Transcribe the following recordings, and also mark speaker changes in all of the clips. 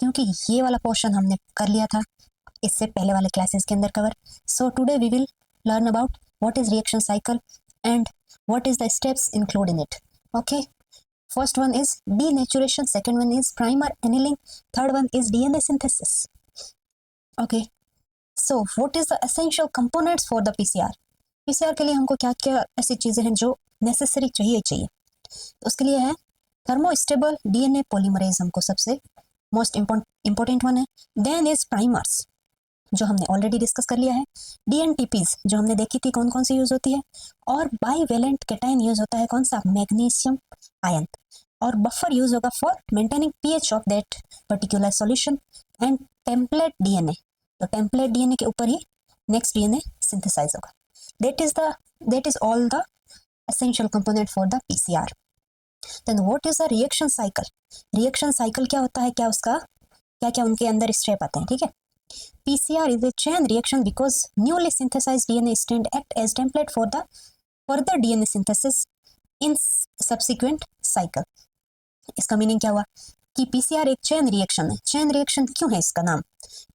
Speaker 1: क्योंकि ये वाला पोर्शन हमने कर लिया था इससे पहले वाले क्लासेस के अंदर cover. So today we will learn about what is reaction cycle and what is the steps include in it. Okay, first one is denaturation, second one is primer annealing, third one is DNA synthesis. Okay, so what is the essential components for the PCR? PCR के लिए हमको क्या क्या ऐसी चीजें हैं जो necessary चाहिए. तो उसके लिए है थर्मोस्टेबल डीएनए पॉलीमरेज, हमको सबसे मोस्ट इम्पोर्टेंट वन है. देन इज प्राइमर्स जो हमने ऑलरेडी डिस्कस कर लिया है. डीएनटीपीज जो हमने देखी थी कौन कौन सी यूज होती है. और बाईवेलेंट कैटायन यूज होता है कौन सा, मैग्नीशियम आयन. और बफर यूज होगा for maintaining pH of that particular solution. And template DNA, तो टेम्पलेट डीएनए के ऊपर ही नेक्स्ट डीएनए सिंथेसाइज होगा. that is all the essential component for the PCR. Then what is the reaction cycle? Reaction cycle क्या होता है, क्या उसका क्या क्या उनके अंदर स्टेप आते हैं. ठीक है, PCR is a chain reaction because newly synthesized DNA strand act as template for the further DNA synthesis in subsequent cycle. इसका मीनिंग क्या हुआ कि PCR एक चेन रिएक्शन है. चेन रिएक्शन क्यों है इसका नाम,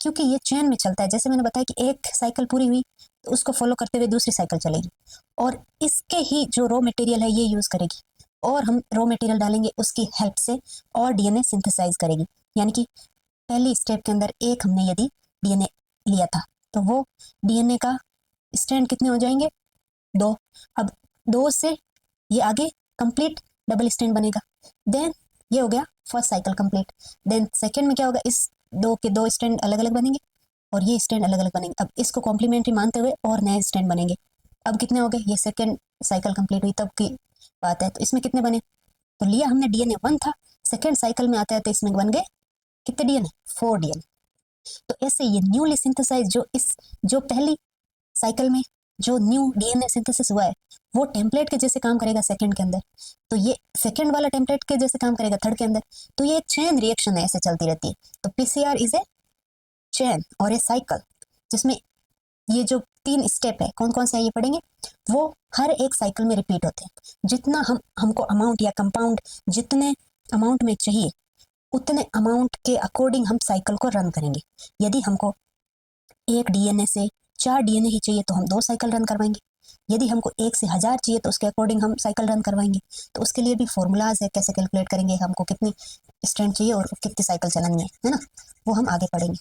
Speaker 1: क्योंकि ये चेन में चलता है. जैसे मैंने बताया कि एक साइकिल पूरी हुई तो उसको फॉलो करते हुए दूसरी साइकिल चलेगी और इसके ही जो रॉ मटेरियल है ये यूज करेगी और हम रॉ मटेरियल डालेंगे उसकी हेल्प से और डीएनए सिंथेसाइज करेगी. यानी कि पहली स्टेप के अंदर एक हमने यदि डीएनए लिया था तो वो डीएनए का स्ट्रैंड कितने हो जाएंगे, 2. अब 2 से ये आगे कंप्लीट डबल स्ट्रैंड बनेगा. देन ये हो गया first cycle complete. Then second में क्या होगा, इस 2 के 2 स्ट्रैंड अलग अलग बनेंगे और ये स्ट्रैंड अलग अलग बनेंगे. अब इसको कॉम्प्लीमेंट्री मानते हुए और नए स्ट्रैंड बनेंगे. अब कितने हो गए, ये सेकेंड साइकिल कंप्लीट हुई तब की बात है. तो इसमें कितने बने, तो लिया हमने डीएनए 1 था, सेकेंड साइकिल में आता है तो इसमें बन गए कितने डीएनए, 4 डीएनए. तो ऐसे ये न्यूली सिंथेसाइज जो पहली साइकिल में जो न्यू डीएनए सिंथेसिस हुआ है वो टेम्पलेट के जैसे काम करेगा सेकंड के अंदर, तो ये सेकंड वाला टेम्पलेट के जैसे काम करेगा थर्ड के अंदर. तो ये चेन रिएक्शन है, ऐसे चलती रहती है. तो पीसीआर इज ए चेन और ए साइकिल जिसमें ये जो 3 स्टेप है कौन कौन से है ये पढ़ेंगे, वो हर एक साइकिल में रिपीट होते हैं. जितना हमको अमाउंट या कंपाउंड जितने अमाउंट में चाहिए उतने अमाउंट के अकॉर्डिंग हम साइकिल को रन करेंगे. यदि हमको एक डीएनए से 4 डीएनए ही चाहिए तो हम 2 साइकिल रन करवाएंगे. यदि हमको 1 से 1000 चाहिए तो उसके अकॉर्डिंग हम साइकिल रन करवाएंगे. तो उसके लिए भी फॉर्मूलाज है, कैसे कैलकुलेट करेंगे, हमको कितनी स्ट्रैंड चाहिए और कितनी साइकिल चलानी है ना, वो हम आगे पढ़ेंगे.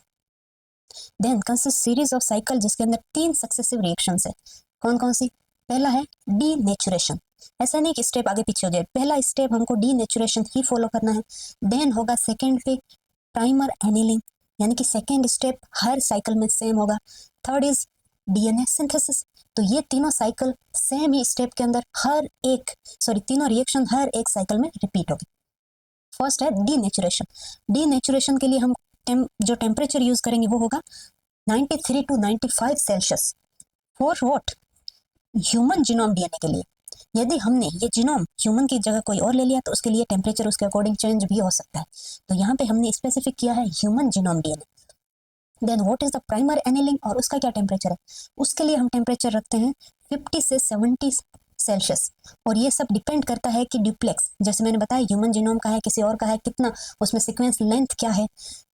Speaker 1: Then consist series of cycle जिसके अंदर 3 सक्सेसिव रिएक्शंस है. कौन कौन सी, पहला है डीनेचुरेशन. ऐसा नहीं कि स्टेप आगे पीछे हो जाए, पहला स्टेप हमको डीनेचुरेशन ही फॉलो करना है. देन होगा सेकेंड पे प्राइमर एनीलिंग, यानी कि सेकेंड स्टेप हर साइकिल में सेम होगा. Third is DNA synthesis. तो ये तीनों साइकिल सेम ही स्टेप के अंदर तीनों रिएक्शन हर एक साइकिल में रिपीट होगी. फर्स्ट है डीनेचुरेशन. डीनेचुरेशन के लिए हम जो टेम्परेचर यूज करेंगे वो होगा 93 to 95 Celsius. For what, human genome DNA के लिए. यदि हमने ये जीनोम ह्यूमन की जगह कोई और ले लिया तो उसके लिए टेम्परेचर उसके अकॉर्डिंग चेंज भी हो सकता है. तो यहाँ पे हमने स्पेसिफिक किया है human genome DNA. Then what is the primer annealing, और उसका क्या टेम्परेचर है, उसके लिए हम टेम्परेचर रखते हैं 50 से 70 सेल्सियस. और ये सब डिपेंड करता है कि ड्यूप्लेक्स, जैसे मैंने बताया ह्यूमन जीनोम का है किसी और का है, कितना उसमें सीक्वेंस लेंथ क्या है,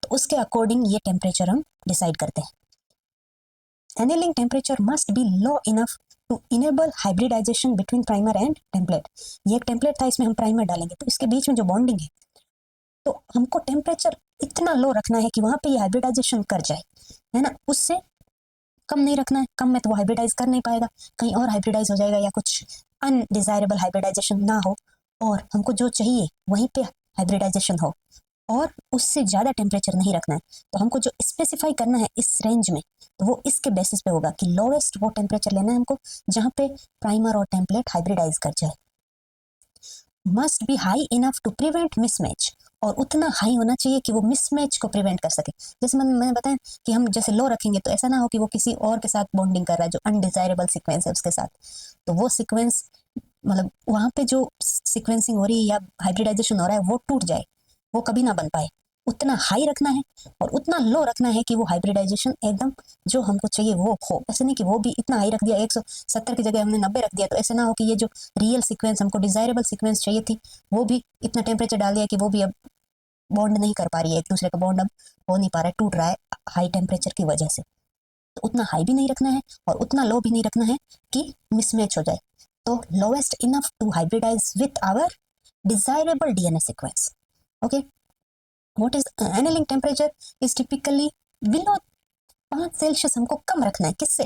Speaker 1: तो उसके अकॉर्डिंग ये टेम्परेचर हम डिसाइड करते हैं. Annealing temperature must be low enough to enable hybridisation between primer and template. ये एक टेम्पलेट था, इसमें हम प्राइमर डालेंगे तो इसके बीच में जो बॉन्डिंग है तो हमको टेम्परेचर इतना लो रखना है कि वहां पे ये हाइब्रिडाइजेशन कर जाए, है ना. उससे कम नहीं रखना है, कम में तो वो हाइब्रिडाइज कर नहीं पाएगा, कहीं और हाइब्रिडाइज हो जाएगा या कुछ अनडिजायरेबल हाइब्रिडाइजेशन ना हो, और हमको जो चाहिए वहीं पे हाइब्रिडाइजेशन हो. और उससे ज़्यादा टेम्परेचर नहीं रखना है. तो हमको जो स्पेसिफाई करना है इस रेंज में तो वो इसके बेसिस पे होगा कि लोवेस्ट वो टेम्परेचर लेना है हमको जहाँ पे प्राइमर और टेम्पलेट हाइब्रिडाइज कर जाए. Must be high enough to prevent mismatch, और उतना हाई होना चाहिए कि वो मिसमैच को प्रिवेंट कर सके. जैसे मैंने बताया कि हम जैसे लो रखेंगे तो ऐसा ना हो कि वो किसी और के साथ बॉन्डिंग कर रहा है जो अनडिजायरेबल सीक्वेंस है उसके साथ, तो वो सीक्वेंस मतलब वहाँ पे जो सीक्वेंसिंग हो रही है या हाइब्रिडाइजेशन हो रहा है वो टूट जाए, वो कभी ना बन पाए. उतना हाई रखना है और उतना लो रखना है कि वो हाइब्रिडाइजेशन एकदम जो हमको चाहिए वो हो. ऐसे नहीं कि वो भी इतना हाई रख दिया, 170 की जगह हमने 90 रख दिया, तो ऐसे ना हो कि ये जो रियल सीक्वेंस हमको डिजायरेबल सीक्वेंस चाहिए थी वो भी इतना टेम्परेचर डाल दिया कि वो भी अब बॉन्ड नहीं कर पा रही है, एक दूसरे का बॉन्ड अब हो नहीं पा रहा है, टूट रहा है हाई टेम्परेचर की वजह से। तो उतना हाई भी नहीं रखना है और उतना लो भी नहीं रखना है कि मिसमैच हो जाए। तो lowest enough to hybridise with our desirable DNA sequence. Okay, what is annealing temperature is typically below 5 Celsius हमको कम रखना है। किससे?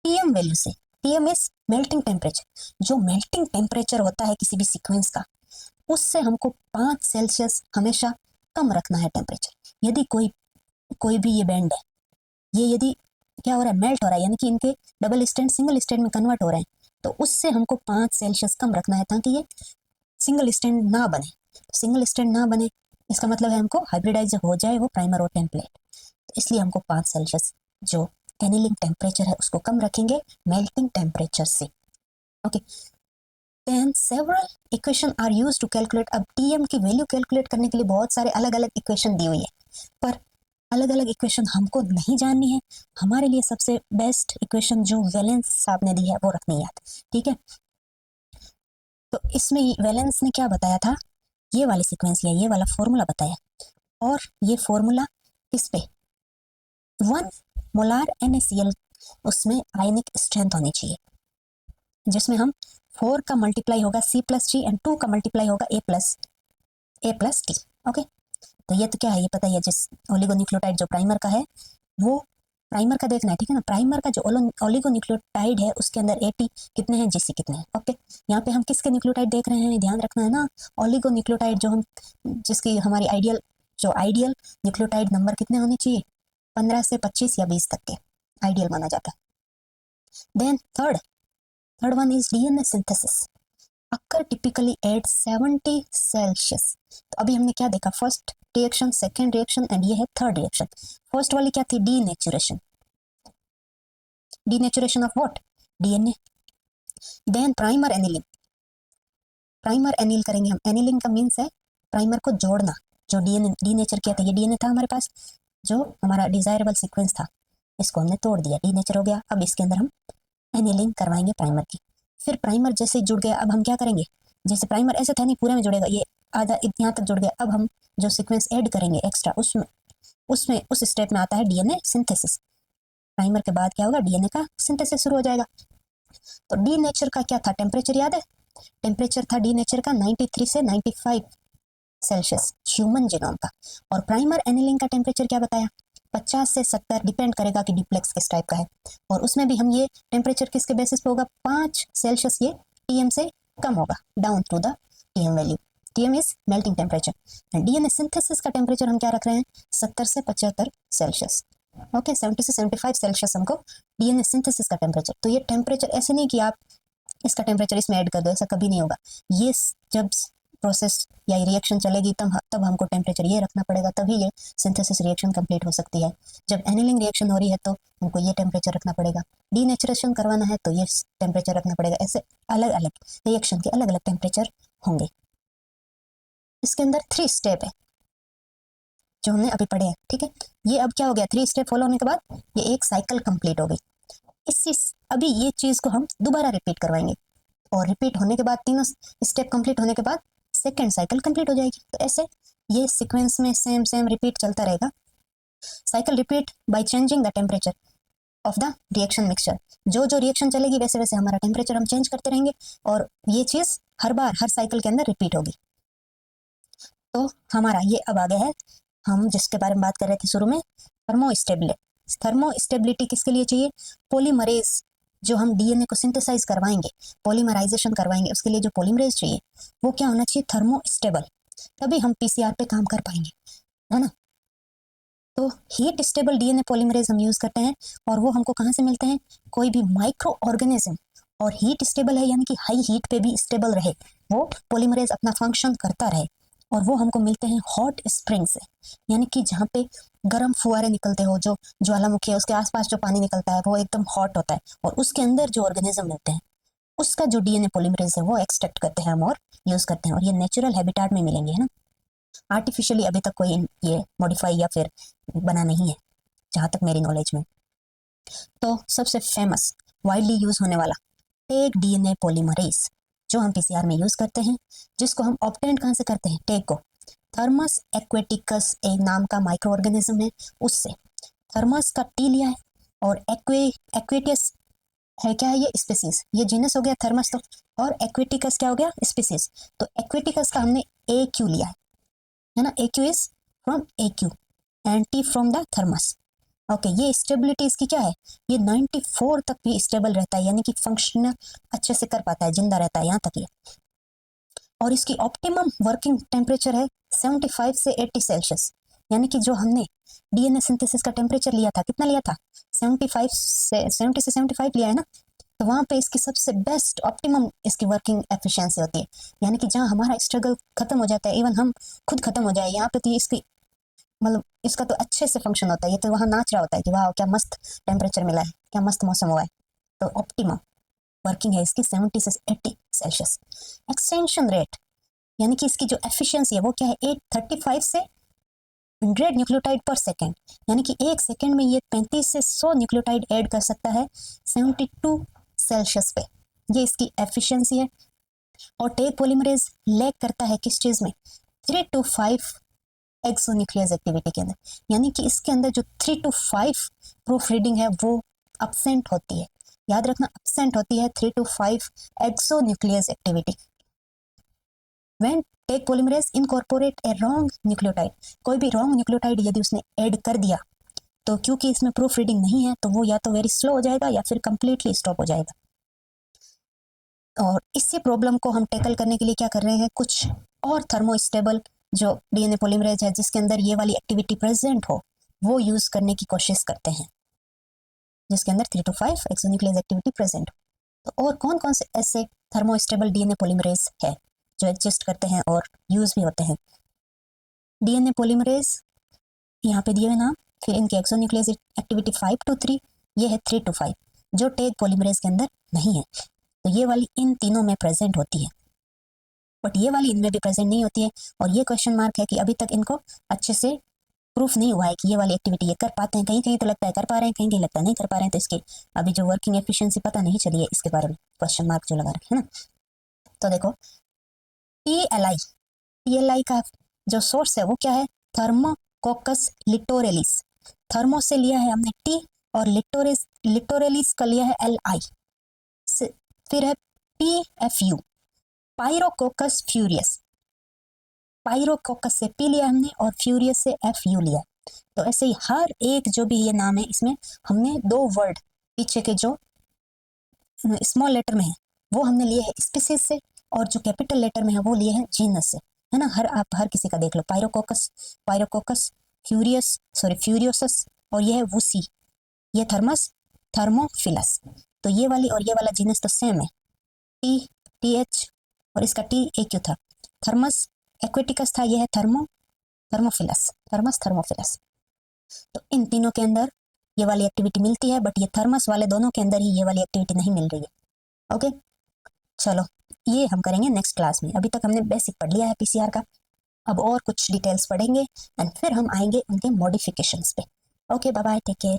Speaker 1: टीएम वैल्यू से। TM is melting temperature. जो मेल्टिंग टेम्परेचर होता है किसी भी सीक्वेंस का, उससे हमको 5 सेल्सियस हमेशा कम रखना है टेम्परेचर। यदि कोई कोई भी ये बैंड है, ये यदि क्या हो रहा है, मेल्ट हो रहा है, यानी कि इनके डबल स्टैंड सिंगल स्टैंड में कन्वर्ट हो रहे हैं, तो उससे हमको 5 सेल्सियस कम रखना है ताकि ये सिंगल स्टैंड ना बने। सिंगल स्टैंड ना बने इसका मतलब है हमको हाइब्रिडाइज हो जाए वो प्राइमर और टेम्पलेट। तो इसलिए हमको 5 सेल्सियस जो एनीलिंग टेम्परेचर है उसको कम रखेंगे मेल्टिंग टेम्परेचर से। Okay, then several equation are used to calculate. अब टीएम की वैल्यू कैलकुलेट करने के लिए बहुत सारे अलग अलग इक्वेशन दी हुई है, पर अलग अलग इक्वेशन हमको नहीं जाननी है। हमारे लिए सबसे बेस्ट इक्वेशन जो वैलेंस साहब ने दी है वो रखनी याद, ठीक है। तो इसमें वैलेंस ने क्या बताया था, ये वाली सीक्वेंस या ये वाला फॉर्मूला बताया, और ये फॉर्मूला किस पे, 1 मोलार NaCl उसमें आयनिक स्ट्रेंथ होनी चाहिए, जिसमें हम 4 का मल्टीप्लाई होगा C+G एंड 2 का मल्टीप्लाई होगा A+T। ओके, तो ये तो क्या है, ये पता ही है, जिस ओलिगोन्यूक्लियोटाइड जो प्राइमर का है वो प्राइमर का देखना है, ठीक है ना। प्राइमर का जो ओलिगोन्यूक्लियोटाइड है उसके अंदर AT कितने हैं, GC कितने हैं। ओके, यहाँ पे हम किसके न्यूक्लियोटाइड देख रहे हैं, ध्यान रखना है ना, ओलिगोन्यूक्लियोटाइड जो हम, जिसकी हमारी आइडियल न्यूक्लियोटाइड नंबर कितने होने चाहिए, 15 से 25 या 20 तक के आइडियल माना जाता है। Then third one is DNA synthesis occur typically at 70 Celsius. तो अभी हमने क्या देखा, first reaction, second reaction and ये है थर्ड रिएक्शन। फर्स्ट वाली क्या थी, denaturation of what, DNA। Then primer annealing, primer anneal करेंगे हम। एनिलिंग का मीन्स है प्राइमर को जोड़ना। जो डीनेचर किया था, ये DNA था हमारे पास जो हमारा डिजायरेबल सीक्वेंस था, इसको हमने तोड़ दिया, डीनेचर हो गया। अब इसके अंदर हम एनिलिंग करवाएंगे प्राइमर की। फिर प्राइमर जैसे जुड़ गया, अब हम क्या करेंगे, जैसे प्राइमर ऐसे था नहीं पूरे में जुड़ेगा, ये आधा यहाँ तक जुड़ गया, अब हम जो सीक्वेंस ऐड करेंगे एक्स्ट्रा, उसमें उस स्टेप में आता है DNA सिंथेसिस। प्राइमर के बाद क्या होगा, DNA का सिंथेसिस शुरू हो जाएगा। तो डी नेचर का क्या था, टेम्परेचर याद है, टेम्परेचर था डी नेचर का 93 से 95 सेल्सियस ह्यूमन जीनोम का। और प्राइमर एनिलिंग का टेम्परेचर क्या बताया, 50 से 70, डिपेंड करेगा कि डिप्लेक्स किस टाइप का है। और उसमें भी हम ये टेम्परेचर किसके बेसिस पे होगा, 5 सेल्सियस ये टीएम से कम होगा, down to the TM value. TM is melting temperature and DNA synthesis का टेम्परेचर हम क्या रख रहे हैं, 70 से 75 सेल्सियस। ओके, 70 से 75 सेल्सियस हमको डीएनए सिंथेसिस का टेम्परेचर। तो ये टेम्परेचर ऐसे नहीं कि आप इसका टेम्परेचर इसमें ऐड कर दो, ऐसा कभी नहीं होगा। ये जब प्रोसेस या रिएक्शन चलेगी तब हमको टेम्परेचर ये रखना पड़ेगा, तभी ये सिंथेसिस रिएक्शन कंप्लीट हो सकती है। जब एनिलिंग रिएक्शन हो रही है तो हमको ये टेम्परेचर रखना पड़ेगा, डीनेचुरेशन करवाना है तो ये टेम्परेचर रखना पड़ेगा। ऐसे अलग अलग रिएक्शन के अलग अलग टेम्परेचर होंगे। इसके अंदर 3 स्टेप है जो हमने अभी पढ़े हैं, ठीक है। ये अब क्या हो गया, 3 स्टेप फॉलो होने के बाद ये एक साइकिल कंप्लीट हो गई। अभी ये चीज को हम दोबारा रिपीट करवाएंगे, और रिपीट होने के बाद, तीनों स्टेप कंप्लीट होने के बाद सेकेंड साइकिल कंप्लीट हो जाएगी। तो ऐसे ये सीक्वेंस में सेम रिपीट चलता रहेगा। Cycle repeat by changing the temperature of the reaction mixture. जो रिएक्शन चलेगी वैसे वैसे हमारा टेम्परेचर हम चेंज करते रहेंगे, और ये चीज हर साइकिल के अंदर रिपीट होगी। तो हमारा ये अब आ गया है, हम जिसके बारे में बात कर रहे थे शुरू में, थर्मोस्टेबिलिटी किसके लिए चाहिए, पॉलीमरेज। जो हम डीएनए को सिंथेसाइज करवाएंगे, पॉलीमराइजेशन करवाएंगे, उसके लिए जो पॉलीमरेज चाहिए वो क्या होना चाहिए, थर्मोस्टेबल। तभी हम पीसीआर पे काम कर पाएंगे, है ना। तो हीट स्टेबल डीएनए पॉलीमरेज हम यूज करते हैं, और वो हमको कहाँ से मिलते हैं, कोई भी माइक्रो ऑर्गेनिज्म और हीट स्टेबल है, यानी कि हाई हीट पे भी स्टेबल रहे, वो पॉलीमरेज अपना फंक्शन करता रहे, और वो हमको मिलते हैं हॉट स्प्रिंग से, यानी कि जहाँ पे गर्म फुहारे निकलते हो, जो ज्वालामुखी है उसके आसपास जो पानी निकलता है वो एकदम हॉट होता है, और उसके अंदर जो ऑर्गेनिज्म मिलते हैं उसका जो डीएनए पॉलीमरेज है वो एक्सट्रैक्ट करते हैं हम और यूज करते हैं, और ये नेचुरल हैबिटेट में मिलेंगे, है ना। आर्टिफिशियली अभी तक कोई ये मॉडिफाई या फिर बना नहीं है जहाँ तक मेरी नॉलेज में। तो सबसे फेमस वाइडली यूज होने वाला टेग डीएनए पॉलीमरेज जो हम पीसीआर में यूज करते हैं, जिसको हम ऑब्टेन कहाँ से करते हैं, टेग को थर्मस एक्वेटिकस एक नाम का माइक्रो ऑर्गेनिज्म है, उससे थर्मस का टी लिया है, और एक्वेटियस है क्या है, ये स्पीसीज, ये जीनस हो गया थर्मस तो, और एक्वेटिकस क्या हो गया, स्पीसीज। तो एक्वेटिकस का हमने ए क्यू लिया है ना, A Q is from A Q and T from the Thermus. Okay, ये स्टेबिलिटी इसकी क्या है, ये 94 तक भी स्टेबल रहता है, यानी कि फंक्शन अच्छे से कर पाता है, जिंदा रहता है यहाँ तक ये। और इसकी ऑप्टिमम वर्किंग टेम्परेचर है 75 से 80 सेल्सियस, यानी कि जो हमने डीएनए सिंथेसिस का टेम्परेचर लिया था, कितना लिया था, 75 से 70 से 75 लिया है ना, तो वहाँ पे इसकी सबसे बेस्ट ऑप्टिमम इसकी वर्किंग एफिशिएंसी होती है, यानी कि जहाँ हमारा स्ट्रगल खत्म हो जाता है, इवन हम खुद खत्म हो जाए, यहाँ पे तो इसकी मतलब इसका तो अच्छे से फंक्शन होता है, ये तो वहाँ नाच रहा होता है कि वाह क्या मस्त टेम्परेचर मिला है, क्या मस्त मौसम हुआ है। तो ऑप्टिमम वर्किंग है इसकी 70 से 80 सेल्सियस। एक्सटेंशन रेट यानी कि इसकी जो एफिशिएंसी है वो क्या है, 835 से 100 न्यूक्लियोटाइड पर सेकेंड, यानी कि एक सेकेंड में ये 35 से 100 न्यूक्लियोटाइड ऐड कर सकता है 72 सेल्सियस पे, ये इसकी एफिशिएंसी है। और टेक पॉलीमरेज लैग करता है किस चीज में, 3 to 5 एक्सोन्यूक्लियस एक्टिविटी के अंदर, यानी कि इसके अंदर जो 3 to 5 प्रूफ रीडिंग है वो absent होती है, याद रखना absent होती है 3 to 5 exonuclease activity. When Taq polymerase incorporate a wrong nucleotide, कोई भी रॉन्ग न्यूक्लियोटाइड यदि उसने ऐड कर दिया तो क्योंकि इसमें प्रूफ रीडिंग नहीं है तो वो या तो वेरी स्लो हो जाएगा या फिर कंप्लीटली स्टॉप हो जाएगा। और इसी प्रॉब्लम को हम टैकल करने के लिए क्या कर रहे हैं, कुछ और थर्मोस्टेबल जो डीएनए पॉलीमरेज है जिसके अंदर ये वाली एक्टिविटी प्रेजेंट हो वो यूज करने की कोशिश करते हैं, जिसके अंदर 3 to 5 एक्सोन्यूक्लियस एक्टिविटी प्रेजेंट हो। तो और कौन कौन से ऐसे थर्मोस्टेबल डीएनए पॉलीमरेज है जो एग्जिस्ट करते हैं और यूज भी होते हैं। डीएनए पॉलीमरेज यहाँ पे दिए हुए नाम, फिर इनकी एक्सोन्यूक्लियस एक्टिविटी 5 to 3, ये है 3 to 5 जो टेक पॉलीमरेज के अंदर नहीं है, तो ये वाली इन तीनों में प्रेजेंट होती है, बट ये वाली इनमें भी प्रेजेंट नहीं होती है। और ये क्वेश्चन मार्क है कि अभी तक इनको अच्छे से प्रूफ नहीं हुआ है कि ये वाली एक्टिविटी ये कर पाते हैं, कहीं कहीं तो लगता है कर पा रहे हैं, कहीं कहीं लगता है नहीं कर पा रहे हैं, तो इसकी अभी जो वर्किंग एफिशिएंसी पता नहीं चली है, इसके बारे में क्वेश्चन मार्क जो लगा रखे है ना। तो देखो टीएलआई का जो सोर्स है वो क्या है, थर्मोकोकस लिटोरेलिस, थर्मो से लिया है हमने टी और लिटोरेलिस का लिया है एलआई, फिर है पीएफयू पायरोकोकस फ्यूरियस, पायरोकोकस से पी लिया हमने और फ्यूरियस से एफ यू लिया। तो ऐसे ही हर एक जो भी ये नाम है इसमें हमने 2 वर्ड पीछे के जो स्मॉल लेटर में है वो हमने लिए है स्पीसीज से, और जो कैपिटल लेटर में है वो लिए हैं जीनस से, है ना। आप हर किसी का देख लो, पायरोकोकस फ्यूरियोसस, और ये है वुसी, ये थर्मस थर्मोफिलस। तो ये वाली और ये वाला जीनस तो सेम है, टी एच और इसका टी ए क्यू था, थर्मस एक्वेटिकस था, ये है थर्मोफिलस, थर्मस थर्मोफिलस। तो इन तीनों के अंदर ये वाली एक्टिविटी मिलती है, बट ये थर्मस वाले दोनों के अंदर ही ये वाली एक्टिविटी नहीं मिल रही है। ओके, चलो ये हम करेंगे नेक्स्ट क्लास में, अभी तक हमने बेसिक पढ़ लिया है पीसीआर का, अब और कुछ डिटेल्स पढ़ेंगे एंड फिर हम आएंगे उनके मॉडिफिकेशंस पे। Okay, bye bye, take care.